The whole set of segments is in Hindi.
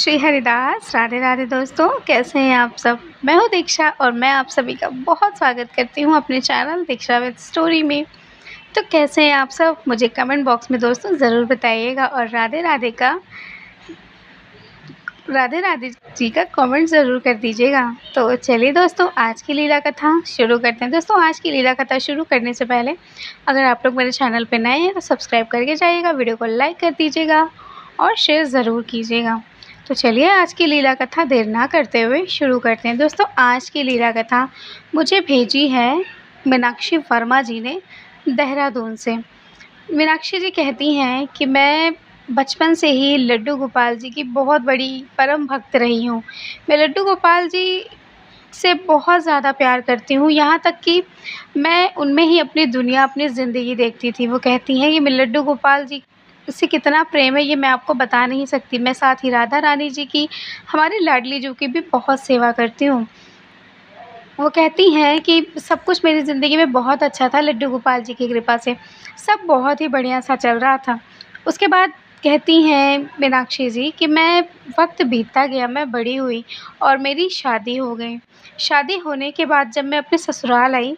श्री हरिदास। राधे राधे दोस्तों, कैसे हैं आप सब। मैं हूं दीक्षा और मैं आप सभी का बहुत स्वागत करती हूं अपने चैनल दीक्षा विद स्टोरी में। तो कैसे हैं आप सब, मुझे कमेंट बॉक्स में दोस्तों ज़रूर बताइएगा और राधे राधे जी का कमेंट ज़रूर कर दीजिएगा। तो चलिए दोस्तों, आज की लीला कथा शुरू करते हैं। दोस्तों, आज की लीला कथा शुरू करने से पहले अगर आप लोग मेरे चैनल पर नए हैं तो सब्सक्राइब करके जाइएगा, वीडियो को लाइक कर दीजिएगा और शेयर ज़रूर कीजिएगा। तो चलिए आज की लीला कथा देर ना करते हुए शुरू करते हैं। दोस्तों, आज की लीला कथा मुझे भेजी है मीनाक्षी वर्मा जी ने देहरादून से। मीनाक्षी जी कहती हैं कि मैं बचपन से ही लड्डू गोपाल जी की बहुत बड़ी परम भक्त रही हूँ। मैं लड्डू गोपाल जी से बहुत ज़्यादा प्यार करती हूँ, यहाँ तक कि मैं उनमें ही अपनी दुनिया, अपनी ज़िंदगी देखती थी। वो कहती हैं कि मैं लड्डू गोपाल जी से कितना प्रेम है ये मैं आपको बता नहीं सकती। मैं साथ ही राधा रानी जी की, हमारी लाडली जी की भी बहुत सेवा करती हूँ। वो कहती हैं कि सब कुछ मेरी ज़िंदगी में बहुत अच्छा था, लड्डू गोपाल जी की कृपा से सब बहुत ही बढ़िया सा चल रहा था। उसके बाद कहती हैं मीनाक्षी जी कि मैं वक्त बीतता गया, मैं बड़ी हुई और मेरी शादी हो गई। शादी होने के बाद जब मैं अपने ससुराल आई,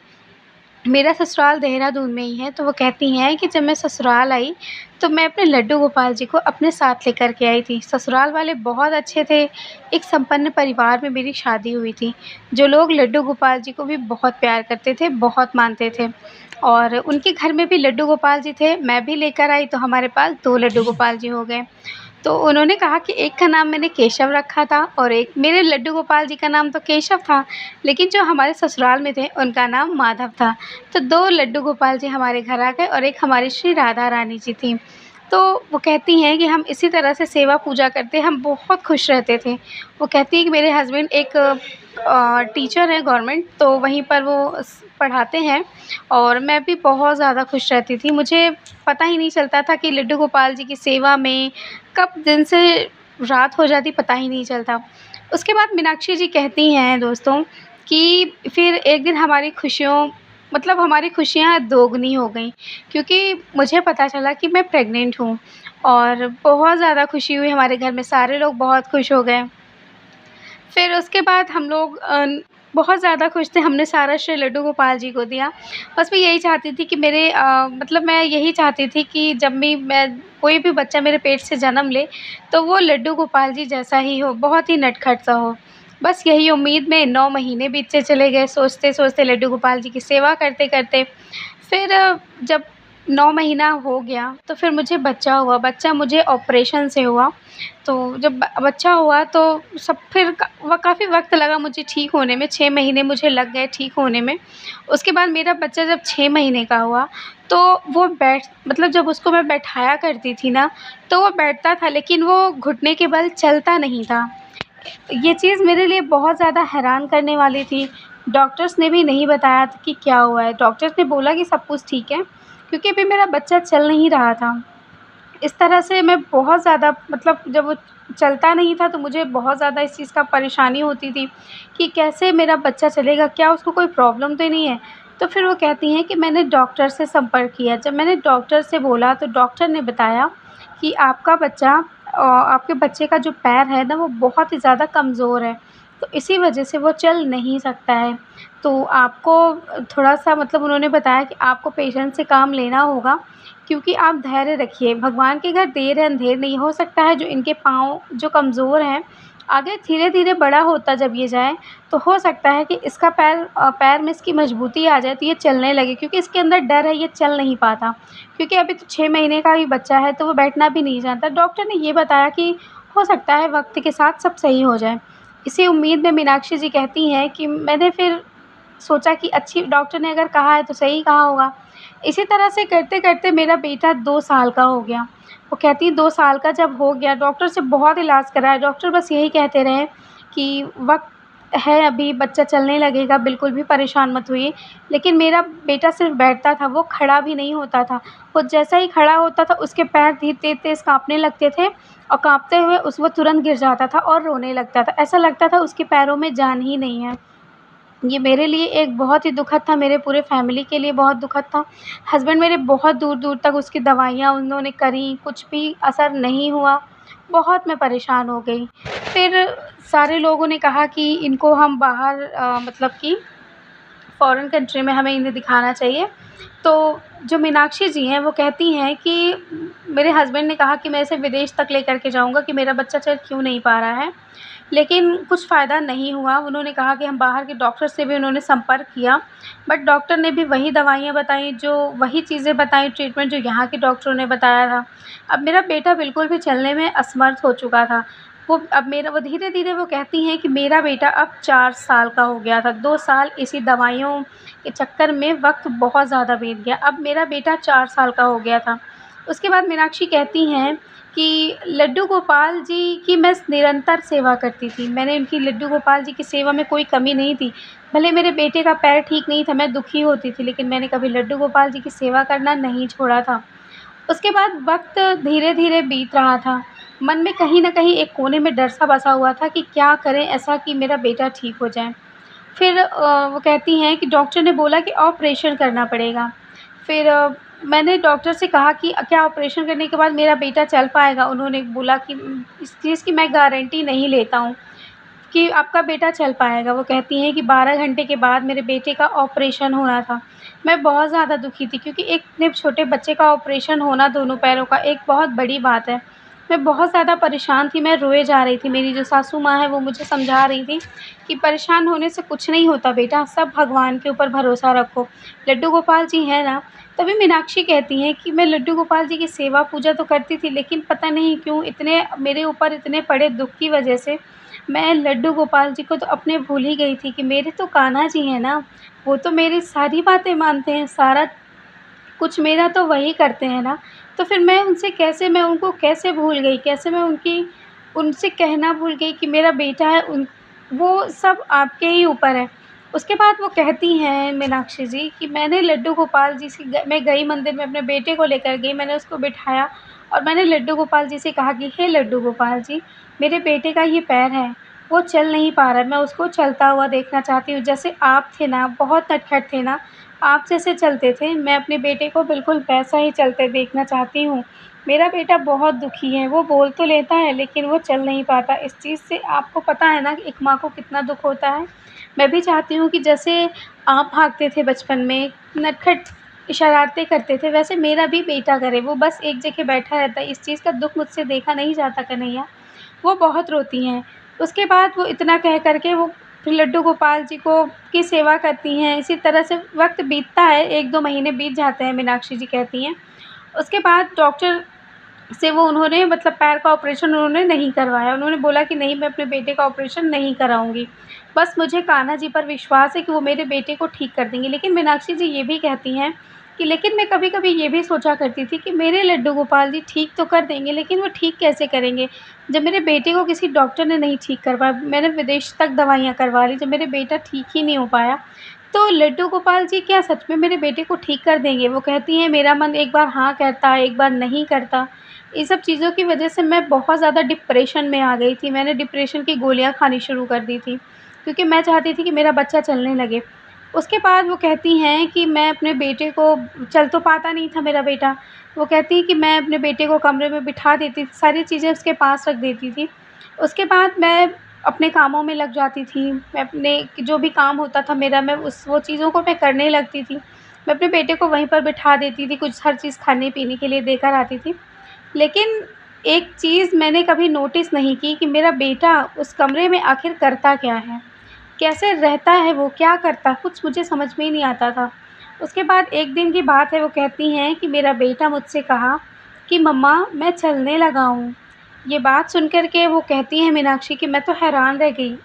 मेरा ससुराल देहरादून में ही है, तो वो कहती हैं कि जब मैं ससुराल आई तो मैं अपने लड्डू गोपाल जी को अपने साथ लेकर के आई थी। ससुराल वाले बहुत अच्छे थे, एक संपन्न परिवार में मेरी शादी हुई थी, जो लोग लड्डू गोपाल जी को भी बहुत प्यार करते थे, बहुत मानते थे। और उनके घर में भी लड्डू गोपाल जी थे, मैं भी लेकर आई तो हमारे पास 2 लड्डू गोपाल जी हो गए। तो उन्होंने कहा कि एक का नाम मैंने केशव रखा था और एक मेरे लड्डू गोपाल जी का नाम तो केशव था, लेकिन जो हमारे ससुराल में थे उनका नाम माधव था। तो 2 लड्डू गोपाल जी हमारे घर आ गए और एक हमारी श्री राधा रानी जी थी। तो वो कहती हैं कि हम इसी तरह से सेवा पूजा करते, हम बहुत खुश रहते थे। वो कहती हैं कि मेरे हस्बैंड एक टीचर हैं गवर्नमेंट, तो वहीं पर वो पढ़ाते हैं और मैं भी बहुत ज़्यादा खुश रहती थी। मुझे पता ही नहीं चलता था कि लड्डू गोपाल जी की सेवा में कब दिन से रात हो जाती पता ही नहीं चलता। उसके बाद मीनाक्षी जी कहती हैं दोस्तों कि फिर एक दिन हमारी खुशियाँ दोगुनी हो गईं, क्योंकि मुझे पता चला कि मैं प्रेग्नेंट हूँ और बहुत ज़्यादा खुशी हुई, हमारे घर में सारे लोग बहुत खुश हो गए। फिर उसके बाद हम लोग बहुत ज़्यादा खुश थे, हमने सारा श्रेय लड्डू गोपाल जी को दिया। बस मैं यही चाहती थी कि मैं यही चाहती थी कि जब भी मैं कोई भी बच्चा मेरे पेट से जन्म ले, तो वो लड्डू गोपाल जी जैसा ही हो, बहुत ही नटखट सा हो। बस यही उम्मीद में 9 महीने बीतते चले गए, सोचते-सोचते लड्डू गोपाल जी की सेवा करते-करते। फिर जब 9 महीना हो गया, तो फिर मुझे बच्चा हुआ। बच्चा मुझे ऑपरेशन से हुआ। तो जब बच्चा हुआ तो सब फिर काफ़ी वक़्त लगा मुझे ठीक होने में, 6 महीने मुझे लग गए ठीक होने में। उसके बाद मेरा बच्चा जब 6 महीने का हुआ, तो वो जब उसको मैं बैठाया करती थी ना, तो वो बैठता था, लेकिन वो घुटने के बल चलता नहीं था। ये चीज़ मेरे लिए बहुत ज़्यादा हैरान करने वाली थी। डॉक्टर्स ने भी नहीं बताया था कि क्या हुआ है। डॉक्टर्स ने बोला कि सब कुछ ठीक है, क्योंकि अभी मेरा बच्चा चल नहीं रहा था। इस तरह से मैं बहुत ज़्यादा जब वो चलता नहीं था तो मुझे बहुत ज़्यादा इस चीज़ का परेशानी होती थी कि कैसे मेरा बच्चा चलेगा, क्या उसको कोई प्रॉब्लम तो नहीं है। तो फिर वो कहती हैं कि मैंने डॉक्टर से संपर्क किया। जब मैंने डॉक्टर से बोला तो डॉक्टर ने बताया कि आपके बच्चे का जो पैर है ना, वो बहुत ही ज़्यादा कमज़ोर है, तो इसी वजह से वो चल नहीं सकता है। तो आपको थोड़ा-सा उन्होंने बताया कि आपको पेशेंस से काम लेना होगा, क्योंकि आप धैर्य रखिए, भगवान के घर देर है अंधेर नहीं। हो सकता है जो इनके पाँव जो कमज़ोर हैं, आगे धीरे-धीरे बड़ा होता जब ये जाए, तो हो सकता है कि इसका पैर में इसकी मजबूती आ जाए तो ये चलने लगे, क्योंकि इसके अंदर डर है, ये चल नहीं पाता। क्योंकि अभी तो 6 महीने का ही बच्चा है, तो वो बैठना भी नहीं जानता। डॉक्टर ने ये बताया कि हो सकता है वक़्त के साथ सब सही हो जाए। इसी उम्मीद में मीनाक्षी जी कहती हैं कि मैंने फिर सोचा कि अच्छी डॉक्टर ने अगर कहा है तो सही कहा होगा। इसी तरह से करते-करते मेरा बेटा 2 साल का हो गया। वो कहती 2 साल का जब हो गया, डॉक्टर से बहुत इलाज कराया, डॉक्टर बस यही कहते रहे कि वक़्त है, अभी बच्चा चलने लगेगा, बिल्कुल भी परेशान मत होइए। लेकिन मेरा बेटा सिर्फ़ बैठता था, वो खड़ा भी नहीं होता था। वो जैसा ही खड़ा होता था उसके पैर तेज़-तेज़ काँपने लगते थे और काँपते हुए वो तुरंत गिर जाता था और रोने लगता था। ऐसा लगता था उसके पैरों में जान ही नहीं है। ये मेरे लिए एक बहुत ही दुखद था, मेरे पूरे फैमिली के लिए बहुत दुखद था। हस्बैंड मेरे बहुत दूर-दूर तक उसकी दवाइयाँ उन्होंने करी, कुछ भी असर नहीं हुआ। बहुत मैं परेशान हो गई। फिर सारे लोगों ने कहा कि इनको हम बाहर मतलब कि फ़ॉरेन कंट्री में हमें इन्हें दिखाना चाहिए। तो जो मीनाक्षी जी हैं वो कहती हैं कि मेरे हस्बैंड ने कहा कि मैं इसे विदेश तक लेकर के जाऊँगा कि मेरा बच्चा चल क्यों नहीं पा रहा है। लेकिन कुछ फ़ायदा नहीं हुआ। उन्होंने कहा कि हम बाहर के डॉक्टर से भी उन्होंने संपर्क किया, बट डॉक्टर ने भी वही दवाइयाँ बताई, जो वही चीज़ें बताई, ट्रीटमेंट जो यहाँ के डॉक्टरों ने बताया था। अब मेरा बेटा बिल्कुल भी चलने में असमर्थ हो चुका था। वो धीरे-धीरे वो कहती हैं कि मेरा बेटा अब 4 साल का हो गया था। 2 साल इसी दवाइयों के चक्कर में वक़्त बहुत ज़्यादा बीत गया। अब मेरा बेटा 4 साल का हो गया था। उसके बाद मीनाक्षी कहती हैं कि लड्डू गोपाल जी की मैं निरंतर सेवा करती थी। मैंने उनकी लड्डू गोपाल जी की सेवा में कोई कमी नहीं थी। भले मेरे बेटे का पैर ठीक नहीं था, मैं दुखी होती थी, लेकिन मैंने कभी लड्डू गोपाल जी की सेवा करना नहीं छोड़ा था। उसके बाद वक़्त धीरे-धीरे बीत रहा था। मन में कहीं न कहीं एक कोने में डर-सा बसा हुआ था कि क्या करें ऐसा कि मेरा बेटा ठीक हो जाए। फिर वो कहती हैं कि डॉक्टर ने बोला कि ऑपरेशन करना पड़ेगा। फिर मैंने डॉक्टर से कहा कि क्या ऑपरेशन करने के बाद मेरा बेटा चल पाएगा? उन्होंने बोला कि इस चीज़ की मैं गारंटी नहीं लेता हूँ कि आपका बेटा चल पाएगा। वो कहती हैं कि 12 घंटे के बाद मेरे बेटे का ऑपरेशन होना था। मैं बहुत ज़्यादा दुखी थी क्योंकि एक इतने छोटे बच्चे का ऑपरेशन होना दोनों पैरों का एक बहुत बड़ी बात है। मैं बहुत ज़्यादा परेशान थी, मैं रोए जा रही थी। मेरी जो सासू माँ हैं वो मुझे समझा रही थी कि परेशान होने से कुछ नहीं होता बेटा, सब भगवान के ऊपर भरोसा रखो। लड्डू गोपाल जी हैं ना। तभी मीनाक्षी कहती हैं कि मैं लड्डू गोपाल जी की सेवा पूजा तो करती थी, लेकिन पता नहीं क्यों इतने मेरे ऊपर इतने पड़े दुःख की वजह से मैं लड्डू गोपाल जी को तो अपने भूल ही गई थी कि मेरे तो कान्हा जी हैं ना, वो तो मेरी सारी बातें मानते हैं, सारा कुछ मेरा तो वही करते हैं ना। तो फिर मैं उनको कैसे भूल गई? कैसे मैं उनसे कहना भूल गई कि मेरा बेटा है वो सब आपके ही ऊपर है। उसके बाद वो कहती हैं मीनाक्षी जी कि मैंने लड्डू गोपाल जी से मैं गई मंदिर में अपने बेटे को लेकर गई, मैंने उसको बिठाया और मैंने लड्डू गोपाल जी से कहा कि हे लड्डू गोपाल जी, मेरे बेटे का ये पैर है, वो चल नहीं पा रहा है, मैं उसको चलता हुआ देखना चाहती हूँ। जैसे आप थे ना, बहुत नटखट थे ना, आप जैसे चलते थे, मैं अपने बेटे को बिल्कुल वैसा ही चलते देखना चाहती हूँ। मेरा बेटा बहुत दुखी है, वो बोल तो लेता है लेकिन वो चल नहीं पाता। इस चीज़ से आपको पता है ना कि एक माँ को कितना दुःख होता है। मैं भी चाहती हूँ कि जैसे आप भागते थे बचपन में, नटखट शरारतें करते थे, वैसे मेरा भी बेटा करे। वो बस एक जगह बैठा रहता है, इस चीज़ का दुःख मुझसे देखा नहीं जाता कन्हैया। वो बहुत रोती हैं। उसके बाद वो इतना कह कर के वो फिर लड्डू गोपाल जी को की सेवा करती हैं। इसी तरह से वक़्त बीतता है, 1-2 महीने बीत जाते हैं, मीनाक्षी जी कहती हैं। उसके बाद डॉक्टर से वो उन्होंने मतलब पैर का ऑपरेशन उन्होंने नहीं करवाया। उन्होंने बोला कि नहीं, मैं अपने बेटे का ऑपरेशन नहीं कराऊँगी। बस मुझे कान्हा जी पर विश्वास है कि वो मेरे बेटे को ठीक कर देंगे। लेकिन मीनाक्षी जी ये भी कहती हैं कि लेकिन मैं कभी-कभी ये भी सोचा करती थी कि मेरे लड्डू गोपाल जी ठीक तो कर देंगे, लेकिन वो ठीक कैसे करेंगे? जब मेरे बेटे को किसी डॉक्टर ने नहीं ठीक करवाया, मैंने विदेश तक दवाइयाँ करवा ली, जब मेरे बेटा ठीक ही नहीं हो पाया, तो लड्डू गोपाल जी क्या सच में मेरे बेटे को ठीक कर देंगे? वो कहती हैं मेरा मन एक बार हाँ कहता है, एक बार नहीं करता। ये सब चीज़ों की वजह से मैं बहुत ज़्यादा डिप्रेशन में आ गई थी। मैंने डिप्रेशन की गोलियाँ खानी शुरू कर दी थी, क्योंकि मैं चाहती थी कि मेरा बच्चा चलने लगे। उसके बाद वो कहती हैं कि मैं अपने बेटे को चल तो पाता नहीं था मेरा बेटा। वो कहती हैं कि मैं अपने बेटे को कमरे में बिठा देती थी, सारी चीज़ें उसके पास रख देती थी। उसके बाद मैं अपने कामों में लग जाती थी। मैं अपने जो भी काम होता था मेरा, मैं उस वो चीज़ों को मैं करने लगती थी। मैं अपने बेटे को वहीं पर बिठा देती थी, कुछ हर चीज़ खाने-पीने के लिए देकर आती थी। लेकिन एक चीज़ मैंने कभी नोटिस नहीं की कि मेरा बेटा उस कमरे में आखिर करता क्या है? कैसे रहता है वो? क्या करता है? कुछ मुझे समझ में ही नहीं आता था। उसके बाद एक दिन की बात है, वो कहती हैं कि मेरा बेटा मुझसे कहा कि मम्मा मैं चलने लगा हूँ। ये बात सुन कर के वो कहती हैं मीनाक्षी कि मैं तो हैरान रह गई।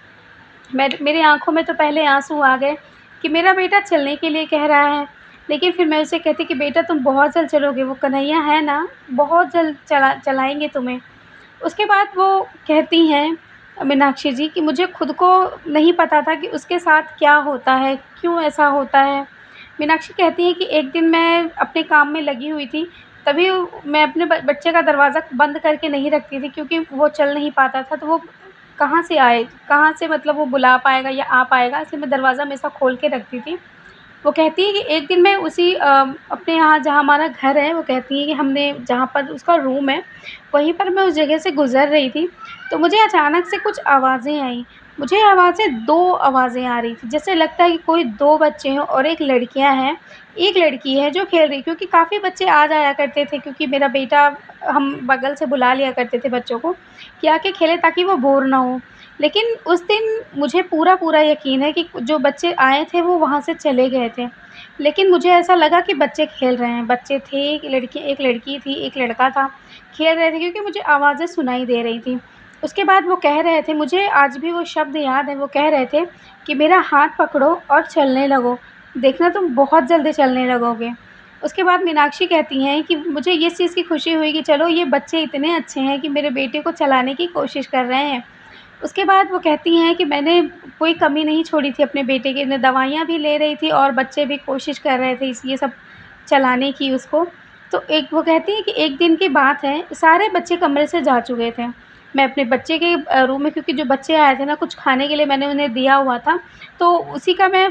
मेरी आँखों में तो पहले आँसू आ गए कि मेरा बेटा चलने के लिए कह रहा है। लेकिन फिर मैं उसे कहती कि बेटा तुम बहुत जल्द चलोगे, वो कन्हैया है ना, बहुत जल्द चलाएँगे तुम्हें। उसके बाद वो कहती हैं मीनाक्षी जी कि मुझे खुद को नहीं पता था कि उसके साथ क्या होता है, क्यों ऐसा होता है। मीनाक्षी कहती हैं कि एक दिन मैं अपने काम में लगी हुई थी, तभी मैं अपने बच्चे का दरवाज़ा बंद करके नहीं रखती थी, क्योंकि वो चल नहीं पाता था, तो वो कहाँ से मतलब वो बुला पाएगा या आ पाएगा, इसलिए मैं दरवाज़ा हमेशा खोल के रखती थी। वो कहती है कि एक दिन मैं उसी अपने यहाँ जहाँ हमारा घर है, वो कहती है कि हमने जहाँ पर उसका रूम है, वहीं पर मैं उस जगह से गुज़र रही थी, तो मुझे अचानक से कुछ आवाज़ें आईं। मुझे आवाज़ें 2 आवाज़ें आ रही थी, जैसे लगता है कि कोई 2 बच्चे हों और 1 लड़कियाँ हैं। एक लड़की है जो खेल रही, क्योंकि काफ़ी बच्चे आ जाया करते थे, क्योंकि मेरा बेटा, हम बगल से बुला लिया करते थे बच्चों को कि आके खेलें ताकि वो बोर ना हों। लेकिन उस दिन मुझे पूरा-पूरा यकीन है कि जो बच्चे आए थे वो वहाँ से चले गए थे। लेकिन मुझे ऐसा लगा कि बच्चे खेल रहे हैं। बच्चे थे, एक लड़की थी, एक लड़का था, खेल रहे थे, क्योंकि मुझे आवाज़ें सुनाई दे रही थीं। उसके बाद वो कह रहे थे, मुझे आज भी वो शब्द याद है, वो कह रहे थे कि मेरा हाथ पकड़ो और चलने लगो, देखना तुम बहुत जल्दी चलने लगोगे। उसके बाद मीनाक्षी कहती हैं कि मुझे इस चीज़ की खुशी हुई कि चलो ये बच्चे इतने अच्छे हैं कि मेरे बेटे को चलाने की कोशिश कर रहे हैं। उसके बाद वो कहती हैं कि मैंने कोई कमी नहीं छोड़ी थी अपने बेटे की, मैं दवाइयाँ भी ले रही थी और बच्चे भी कोशिश कर रहे थे इस ये सब चलाने की उसको। तो एक वो कहती हैं कि एक दिन की बात है, सारे बच्चे कमरे से जा चुके थे। मैं अपने बच्चे के रूम में, क्योंकि जो बच्चे आए थे ना, कुछ खाने के लिए मैंने उन्हें दिया हुआ था, तो उसी का मैं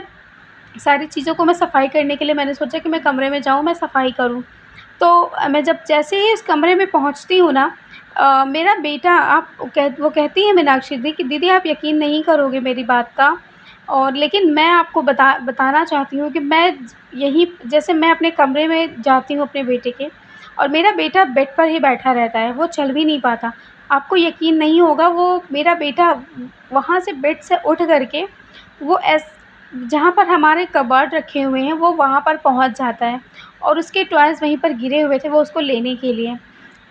सारी चीज़ों को मैं सफ़ाई करने के लिए मैंने सोचा कि मैं कमरे में जाऊँ, मैं सफ़ाई करूँ। तो मैं जब जैसे ही इस कमरे में पहुँचती हूँ ना, मेरा बेटा, आप वो कहती हैं मीनाक्षी दी कि दीदी आप यकीन नहीं करोगे मेरी बात का, और लेकिन मैं आपको बताना चाहती हूँ कि मैं यहीं, जैसे मैं अपने कमरे में जाती हूँ अपने बेटे के, और मेरा बेटा बेड पर ही बैठा रहता है, वो चल भी नहीं पाता। आपको यकीन नहीं होगा, वो मेरा बेटा वहाँ से बेड से उठ कर के वो जहाँ पर हमारे कबर्ड रखे हुए हैं, वो वहाँ पर पहुँच जाता है, और उसके टॉयज़ वहीं पर गिरे हुए थे, वो उसको लेने के लिए।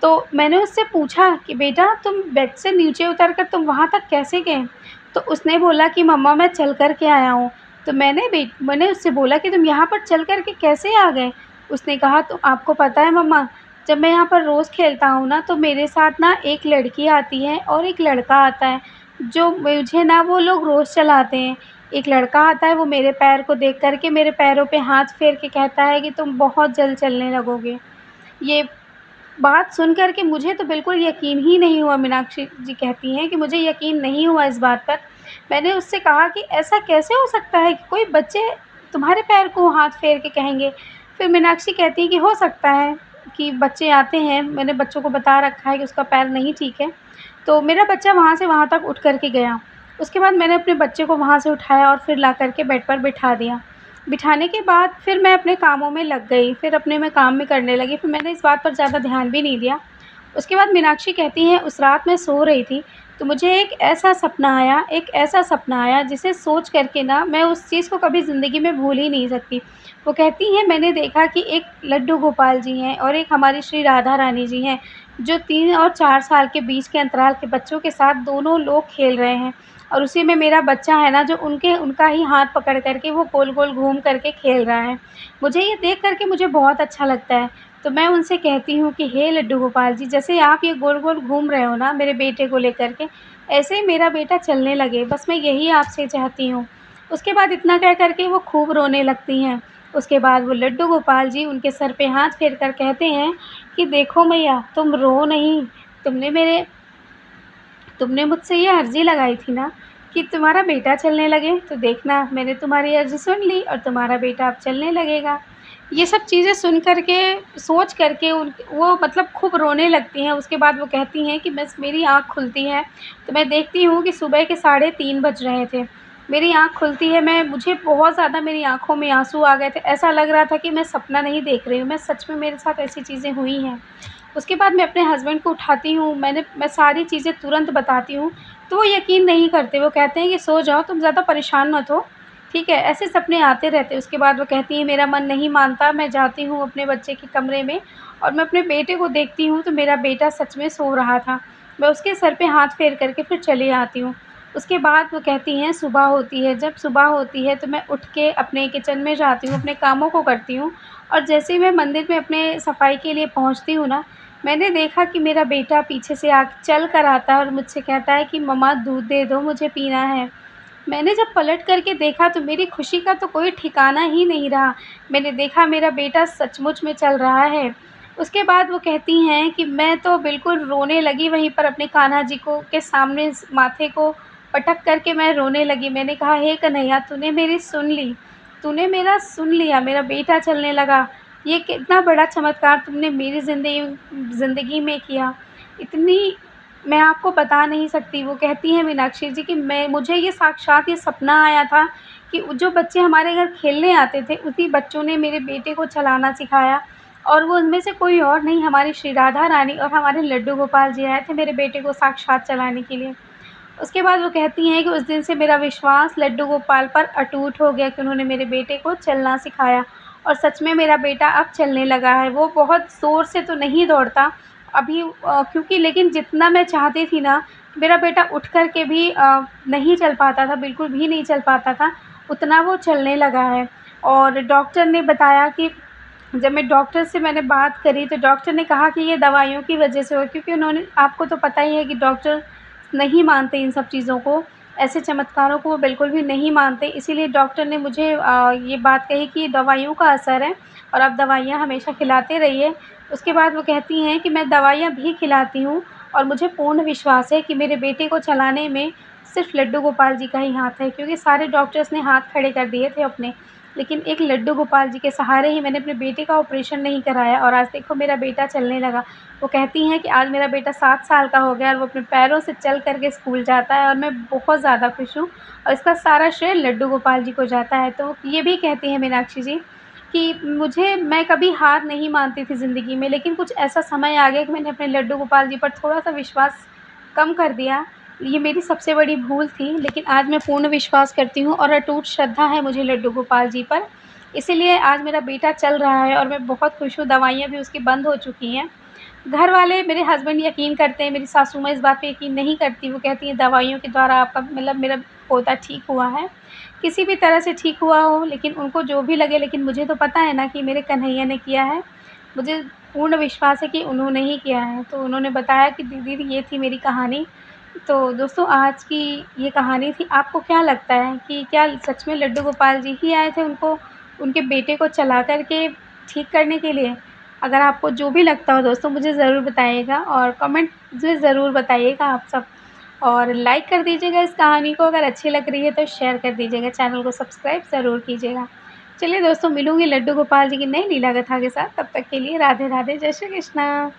तो मैंने उससे पूछा कि बेटा तुम बेड से नीचे उतर कर तुम वहाँ तक कैसे गए? तो उसने बोला कि मम्मा मैं चल कर के आया हूँ। तो मैंने उससे बोला कि तुम यहाँ पर चल कर के कैसे आ गए? उसने कहा तो आपको पता है मम्मा, जब मैं यहाँ पर रोज़ खेलता हूँ ना, तो मेरे साथ ना एक लड़की आती है और एक लड़का आता है, जो मुझे ना वो लोग रोज़ चलाते हैं। एक लड़का आता है, वो मेरे पैर को देख कर के मेरे पैरों पे हाथ फेर के कहता है कि तुम बहुत जल्द चलने लगोगे। ये बात सुन कर के मुझे तो बिल्कुल यकीन ही नहीं हुआ। मीनाक्षी जी कहती हैं कि मुझे यकीन नहीं हुआ इस बात पर। मैंने उससे कहा कि ऐसा कैसे हो सकता है कि कोई बच्चे तुम्हारे पैर को हाथ फेर के कहेंगे? फिर मीनाक्षी कहती है कि हो सकता है कि बच्चे आते हैं, मैंने बच्चों को बता रखा है कि उसका पैर नहीं ठीक है। तो मेरा बच्चा वहाँ से वहाँ तक उठ कर के गया। उसके बाद मैंने अपने बच्चे को वहाँ से उठाया और फिर ला कर के बेड पर बिठा दिया। बिठाने के बाद फिर मैं अपने कामों में लग गई, फिर अपने मैं काम में करने लगी, फिर मैंने इस बात पर ज़्यादा ध्यान भी नहीं दिया। उसके बाद मीनाक्षी कहती हैं उस रात मैं सो रही थी, तो मुझे एक ऐसा सपना आया जिसे सोच कर के ना मैं उस चीज़ को कभी ज़िंदगी में भूल ही नहीं सकती। वो कहती हैं मैंने देखा कि एक लड्डू गोपाल जी हैं और एक हमारी श्री राधा रानी जी हैं, जो 3 और 4 साल के बीच के अंतराल के बच्चों के साथ दोनों लोग खेल रहे हैं, और उसी में मेरा बच्चा है ना, जो उनका ही हाथ पकड़ कर के वो गोल-गोल घूम कर के खेल रहा है। मुझे ये देख कर के मुझे बहुत अच्छा लगता है। तो मैं उनसे कहती हूँ कि हे लड्डू गोपाल जी, जैसे आप ये गोल-गोल घूम रहे हो ना मेरे बेटे को लेकर के, ऐसे ही मेरा बेटा चलने लगे, बस मैं यही आपसे चाहती हूँ। उसके बाद इतना कह कर के वो खूब रोने लगती हैं। उसके बाद वो लड्डू गोपाल जी उनके सर पे हाथ फेर कर कहते हैं कि देखो मैया, तुम रो नहीं, तुमने मेरे तुमने मुझसे ये अर्ज़ी लगाई थी ना कि तुम्हारा बेटा चलने लगे, तो देखना मैंने तुम्हारी अर्ज़ी सुन ली और तुम्हारा बेटा अब चलने लगेगा। ये सब चीज़ें सुन कर के, सोच कर के वो मतलब खूब रोने लगती हैं। उसके बाद वो कहती हैं कि बस मेरी आँख खुलती है, तो मैं देखती हूँ कि सुबह के 3:30 बज रहे थे। मेरी आँख खुलती है, मुझे बहुत ज़्यादा मेरी आँखों में आँसू आ गए थे। ऐसा लग रहा था कि मैं सपना नहीं देख रही हूँ, मैं सच में मेरे साथ ऐसी चीज़ें हुई हैं। उसके बाद मैं अपने हस्बैंड को उठाती हूँ, मैं सारी चीज़ें तुरंत बताती हूँ, तो वो यकीन नहीं करते। वो कहते हैं कि सो जाओ, तुम ज़्यादा परेशान मत हो, ठीक है? ऐसे सपने आते रहते हैं। उसके बाद वो कहती हैं मेरा मन नहीं मानता, मैं जाती हूँ अपने बच्चे के कमरे में और मैं अपने बेटे को देखती हूँ, तो मेरा बेटा सच में सो रहा था। मैं उसके सर पे हाथ फेर कर के फिर चली आती हूँ। उसके बाद वो कहती हैं सुबह होती है, जब सुबह होती है तो मैं उठ के अपने किचन में जाती हूँ, अपने कामों को करती हूँ, और जैसे ही मैं मंदिर में अपने सफाई के लिए पहुँचती हूँ ना, मैंने देखा कि मेरा बेटा पीछे से चल कर आता है और मुझसे कहता है कि मम्मा दूध दे दो, मुझे पीना है। मैंने जब पलट कर के देखा तो मेरी खुशी का तो कोई ठिकाना ही नहीं रहा। मैंने देखा मेरा बेटा सचमुच में चल रहा है। उसके बाद वो कहती हैं कि मैं तो बिल्कुल रोने लगी, वहीं पर अपने कान्हा जी को के सामने माथे को पटक कर के मैं रोने लगी। मैंने कहा हे कन्हैया, तूने मेरी सुन ली। तूने मेरा सुन लिया, मेरा बेटा चलने लगा। ये कितना बड़ा चमत्कार तुमने मेरी ज़िंदगी में किया। इतनी मैं आपको बता नहीं सकती। वो कहती हैं मीनाक्षी जी कि मुझे ये साक्षात ये सपना आया था कि जो बच्चे हमारे घर खेलने आते थे, उसी बच्चों ने मेरे बेटे को चलाना सिखाया और वो उनमें से कोई और नहीं, हमारी श्री राधा रानी और हमारे लड्डू गोपाल जी आए थे मेरे बेटे को साक्षात चलाने के लिए। उसके बाद वो कहती हैं कि उस दिन से मेरा विश्वास लड्डू गोपाल पर अटूट हो गया कि उन्होंने मेरे बेटे को चलना सिखाया और सच में मेरा बेटा अब चलने लगा है। वो बहुत ज़ोर से तो नहीं दौड़ता अभी, क्योंकि लेकिन जितना मैं चाहती थी ना, मेरा बेटा उठ कर के भी नहीं चल पाता था, बिल्कुल भी नहीं चल पाता था, उतना वो चलने लगा है। और डॉक्टर ने बताया कि जब मैंने बात करी तो डॉक्टर ने कहा कि ये दवाइयों की वजह से हुआ, क्योंकि उन्होंने, आपको तो पता ही है कि डॉक्टर नहीं मानते इन सब चीज़ों को, ऐसे चमत्कारों को वो बिल्कुल भी नहीं मानते। इसीलिए डॉक्टर ने मुझे ये बात कही कि दवाइयों का असर है और आप दवाइयाँ हमेशा खिलाते रहिए। उसके बाद वो कहती हैं कि मैं दवाइयाँ भी खिलाती हूँ और मुझे पूर्ण विश्वास है कि मेरे बेटे को चलाने में सिर्फ़ लड्डू गोपाल जी का ही हाथ है, क्योंकि सारे डॉक्टर्स ने हाथ खड़े कर दिए थे अपने, लेकिन एक लड्डू गोपाल जी के सहारे ही मैंने अपने बेटे का ऑपरेशन नहीं कराया और आज देखो मेरा बेटा चलने लगा। वो कहती हैं कि आज मेरा बेटा 7 साल का हो गया और वो अपने पैरों से चल कर के स्कूल जाता है और मैं बहुत ज़्यादा खुश हूँ और इसका सारा श्रेय लड्डू गोपाल जी को जाता है। तो ये भी कहती हैं मीनाक्षी जी कि मैं कभी हार नहीं मानती थी ज़िंदगी में, लेकिन कुछ ऐसा समय आ गया कि मैंने अपने लड्डू गोपाल जी पर थोड़ा-सा विश्वास कम कर दिया। ये मेरी सबसे बड़ी भूल थी, लेकिन आज मैं पूर्ण विश्वास करती हूँ और अटूट श्रद्धा है मुझे लड्डू गोपाल जी पर। इसीलिए आज मेरा बेटा चल रहा है और मैं बहुत खुश हूँ, दवाइयाँ भी उसकी बंद हो चुकी हैं। घर वाले, मेरे हस्बैंड यकीन करते हैं, मेरी सासू माँ इस बात पे यकीन नहीं करती। वो कहती हैं दवाइयों के द्वारा आपका मतलब मेरा पोता ठीक हुआ है। किसी भी तरह से ठीक हुआ हो, लेकिन उनको जो भी लगे, लेकिन मुझे तो पता है ना कि मेरे कन्हैया ने किया है। मुझे पूर्ण विश्वास है कि उन्होंने ही किया है। तो उन्होंने बताया कि दीदी ये थी मेरी कहानी। तो दोस्तों आज की ये कहानी थी। आपको क्या लगता है कि क्या सच में लड्डू गोपाल जी ही आए थे उनको, उनके बेटे को चला कर के ठीक करने के लिए? अगर आपको जो भी लगता हो दोस्तों मुझे ज़रूर बताइएगा और कमेंट में ज़रूर बताइएगा आप सब। और लाइक कर दीजिएगा इस कहानी को, अगर अच्छी लग रही है तो शेयर कर दीजिएगा, चैनल को सब्सक्राइब ज़रूर कीजिएगा। चलिए दोस्तों, मिलूँगी लड्डू गोपाल जी की नई लीला कथा के साथ, तब तक के लिए राधे राधे, जय श्री कृष्णा।